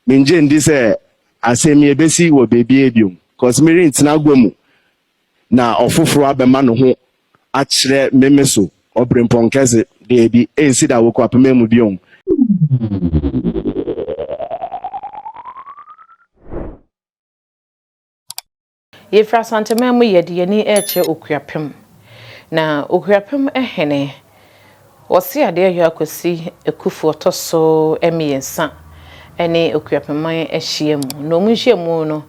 Minje ndi se asemi ebesi wo baby ebiom cause me rentina gwamu na ofoforo abema no ho akyerɛ meme so obremponkese de bi ensi da wo Akuapem mu biom. Yefra santema mu yede yeni eche Akuapem na Akuapem Hene Oseadeeyo Kwasi Akuffo toso emiensa ene Akuapem man ehye mu no mu hye mu no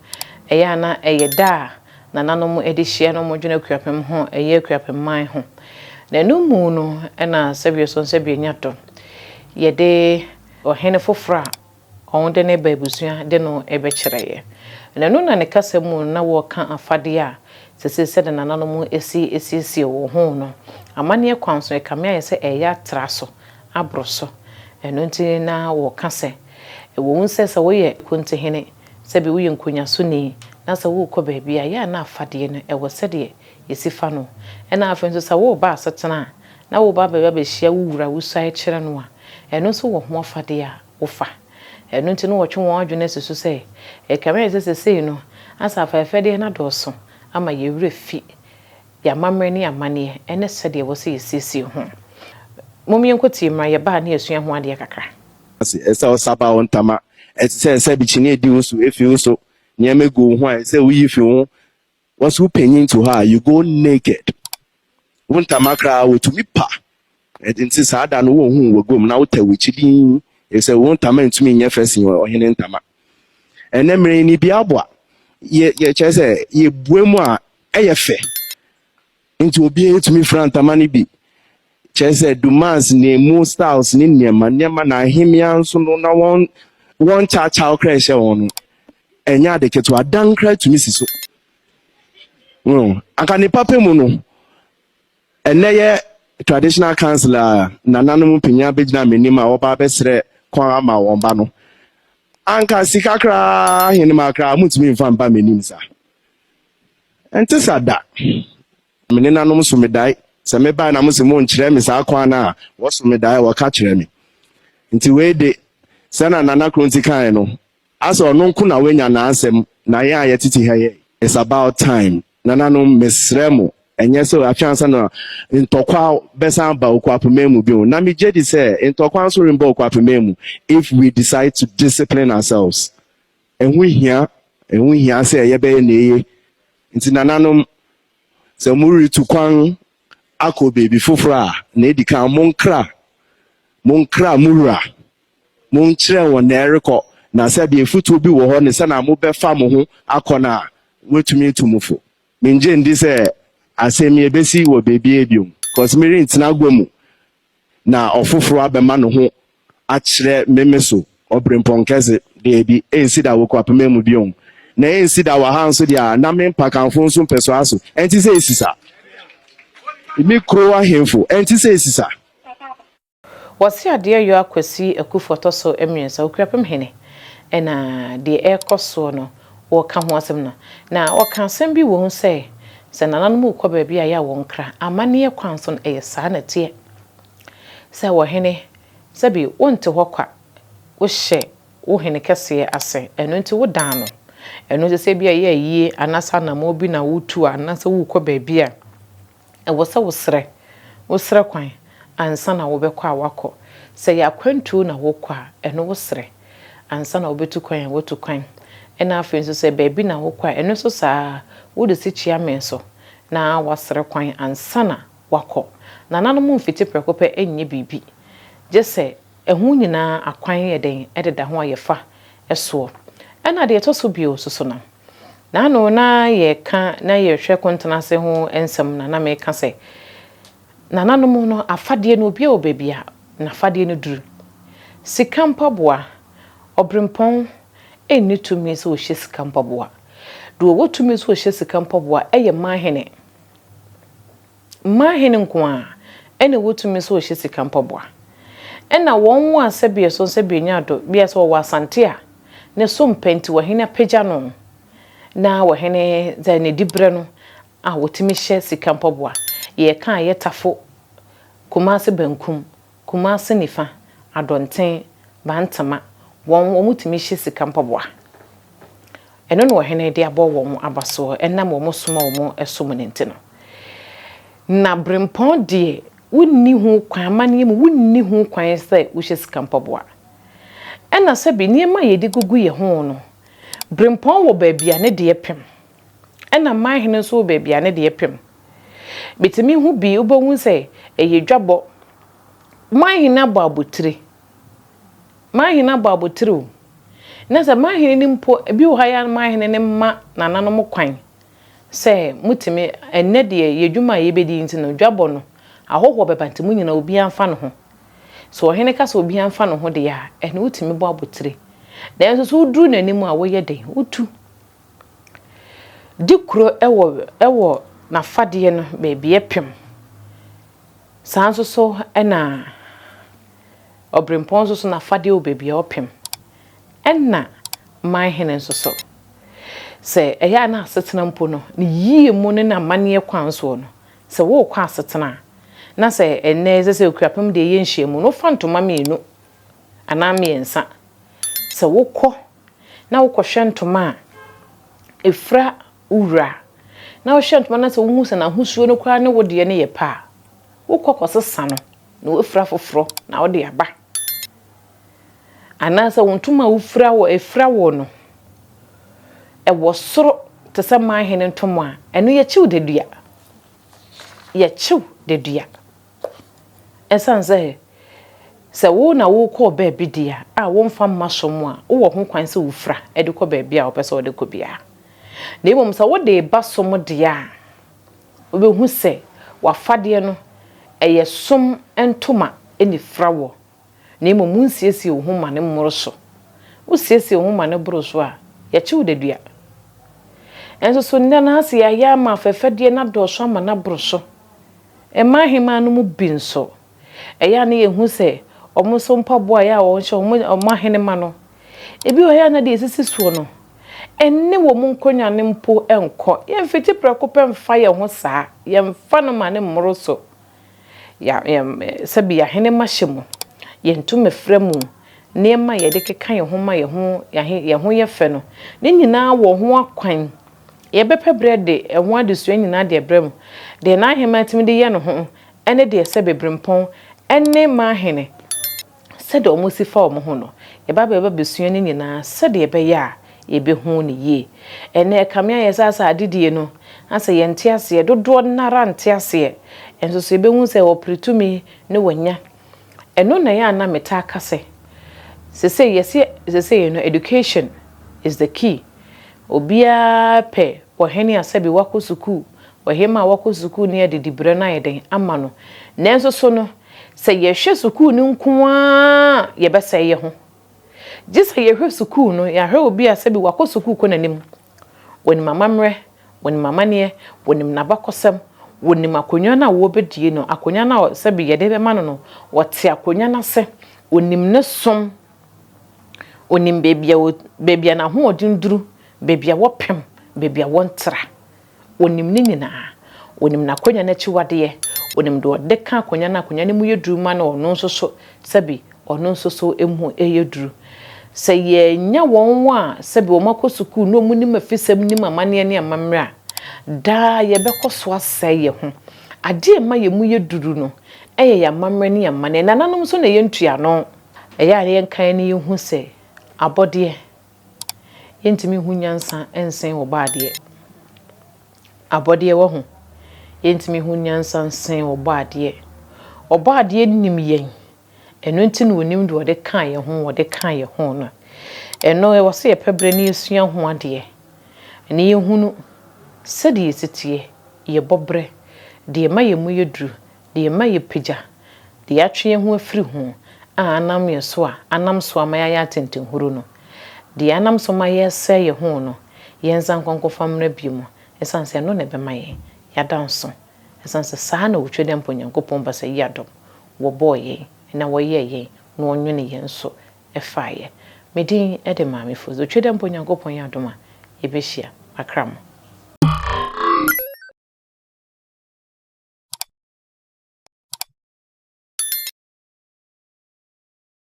eya na eyeda na nanom edi hye no mo dwene Akuapem ho eye Akuapem man ho na no mu no na sebie so sebie nyato yede ohene fofora onde ne babusua de no ebekireye na no na ne kasemu na wo ka afade a sese de nananom esi wo ho no amane kwanso ekame ayese eya traso abroso eno nti na wo kase wo unsese wo ye kunte hene sebi wo ye nkonya so ni na se wo kɔ baabi a ya na afade no ewo sede yesifa no ena afenso sa wo ba asetena na wo ba baba be hia wura wusai kire no a eno so wo ho afade a wo fa eno nti no wo twe won adwene sesu se ekame ayese sei no asa afafade na doso ama yewure fi ya mamre ni amane ene sede wo se yesisi ho momien kwoti mra ye ba na esua ho ade kakra esa osaba ontama ese bichini edi usu efi usu nyeme go ho ese uyi fi ho was who penyin to her you go naked wontama kra wotumi pa edinti saada no wo hu wo gom na wotawichidi ese wontama ntumi nya fesin ohene ntama ene mre ni biabwa ye chese ye buemu a eyefe nti obi etumi frantama ni bi chese dumas ne mu styles ni niema na ahimia nso no na won cha okra hye won enya de keto adankra tumi siso aka ne papa mu no eneye traditional counselor na nanom pinya begina menima oba besre kwa ama won ba no anka sikakra hene makra mutumi mfa mba menim sa ente sada mene nanom so medai se me ba na muse mo nkyere me sa kwa na wo so medai wo ka kyere me nti we de sana nana kronti kan no aso no nku na wenya na asem na ya yetiti ha ye it's about time nanom mesremo enye so afiansa na ntokwa besa ba Akuapem mu bi na me jedi say ntokwa so remba Akuapem mu if we decide to discipline ourselves enhu hia say ye be na eye nti nanom se muri tu kwan akọ baby fofora na edika monkra mura monkyere won na ereko na se bi efutu bi wo ho ne se na mo be fa mo ho akọ na wetumi etumufo minje ndi se asemi ebesi wo baby ebiom cause me rentina gwamu na ofoforo abema no ho akyere meme so obremponkese de bi ensi da wo Akuapem mu biom na ensi da wa hanso dia na me pakanfo nso peso aso enti se esisa imi kro ahemfo enti se esisa Oseadeeyo Kwasi Akuffo toso emiensa Akuapem Hene ena de ekoso no wo ka ho asem no na wo ka asem bi wo se nananom ukọ baabi a ya wo nkra amane kwanso no saa na tie se wo hene se bi wonte hokwa wo hye wo hene kese ase eno nti wo dan no eno se bi a ye yie anasa na mo bi na wotu anasa wo ukọ baabi a wo se wo sre kwan ansa na wo bekọ awakọ se ya kwantu na wo kwa eno wo sre ansa na wo betu kwan wotu kwan ena afenso se baabi na wo kwa eno so saa wo de sichia menso na wasre kwan ansa na wakọ na nanom mfiti prekope enye bibi je se ehu nyina akwan yeden ededa ho ayefa eso ena de etoso bio soso na no na ye ka na ye hwe kontena se ho ensem na me ka se na nanom no afade no obi obebia na afade no duru sikampaboa obrempon eni tumi so hye sikampaboa do wotumi so hye sikampaboa eye mahene nko a ene wotumi so hye sikampaboa ena won wa asebie so sebie nyado bia so wa asante a ne so mpenti wa hene pagya no na wa hene za ne dibre no a wotumi hye sikampaboa ye ka ye tafo kumase bankum kumase nifa adonten bantama won omutimi hye sika mpaboa eno no Hene de abo won abaso enam wo soma wo esom ne ntino na brempon de wonni hu kwan amane mu wonni hu kwan se wo hye sika mpaboa ena se bi niema yedi gugu ye ho no brempon wo baabia ne de epem ena man Hene so wo baabia ne de epem bitimi hu bi ubonwu se eye dwabo man Hene ababotire na se man Hene ni mpo bi wo haya man Hene ne ma nananom kwan se mutimi enne de yedwuma yebedi nti no dwabo no ahoho bebante mu nyina obi amfa no ho so Hene ka so obi amfa no ho de ya ene utimi bo abotire na enso so udru nanim a wo ye den utu dikro ewo na fade no beebie pem sanso so ena obrempon so na fade o beebie opem enna man Hene so se eya na asetena mpo no ni yie mu ne na mane kwan so no se wo kwa asetena na se enne se Akuapem de ye nhyiemu no fantoma menu ana miensa se wokọ na wokọ ntoma efra ura na wo ntoma na se wo hu se na husuo no kwa ne wo de ne ye pa wokọ kosesa no na wo efra foforo na wo de aba ana se wo ntoma wo efra wo no e wo soro te se man Hene ntoma eno ye chiw de dua esanze se wo na wo kọ baabi dia a wo mfa masom a wo ho kwan se wo fra e de kọ baabi a wo pese wo de kọ bia na emom se wo de basom dia wo be hu se wa fade no eye som entoma eni fra wo na emom nsiesie wo ho ma ne mmoro so wo siesie wo ho ma ne boro so a ye chiw de dua enso so nna na ase ya ma fefede na do so ma na boro so e ma hema no mu binso eya na ye hu se omo so mpaboa ya wo hye omo Hene ma no ebi o ya na de esisi suo no enne wo mu nkonya ne mpo enko ye mfiti prekopem fa ye ho saa ye mfa no ma ne mmoro so ya sabi ya Hene ma hyemu ye ntume fremu niema ye de keka ye ho ma ye ho ye fe no ne nyina wo ho akwan ye bepe brede e ho adesuo nyina de brem de na Hema timi de ye no ho ene de sebe brempon ene ma Hene se de omo si fa omo ho no ye ba besua ni nyina se de be ya ye be hu ne ye ene kamia ye sasa adidie no ase ye ntiase dodo nara ntiase enso so be hu se opritumi ne wanya eno na ya na meta kase se no education is the key obia pe wo Hene asabi wako suku wo Hema wako suku ne de dibre na yeden ama no nenso so no se ye hwe suku ni nkoa ye besa ye ho gisa ye hwe suku no ya hwe obi asabi wako suku ko nanim woni mamamre woni mamane woni nabakosem woni makonwa na wo bedie no akonwa na sabi ye de be ma no wote akonwa na se onim ne som onim bebia na ho odinduru bebia wopem bebia wontra onim ni nyina onim na akonwa na chiwade onim do de ka akonwa na ne mu yeduru ma na ono nso so sabi ono nso so emu eyeduru se ye nya wonwa sabi wo makosuku no mu ni mafisem ni mamane ne amamre da ye bekoso aseye ho ade ma ye mu yeduru no eye ya mamre ne amane nananom so na ye ntua no eye ane kan ne ye hu se abode yentimi hu nyansa ensen wo baade abode wo ho yentimi hu nyansa ensen wo baade obaade nim yen eno nti no onim de wode kan ye ho no eno e wose ye pebre ne esua ho ade ene ye hunu sedi sitie ye bobre de ma ye mu yedru de ma ye pija de atwe ho afiri ho anam ye so anam so amaya ya tenten huru no de anam so ma ye se ye ho no ye nzan konkofa mra bimu esanse no ne be ma ye ya danso esanse saa na wotwe mpo Nyankopon basa yi adom wo boye na wo ye no onwene ye nso efaye medin ede maame fo wotwe mpo Nyankopon ya adom a ye behia akram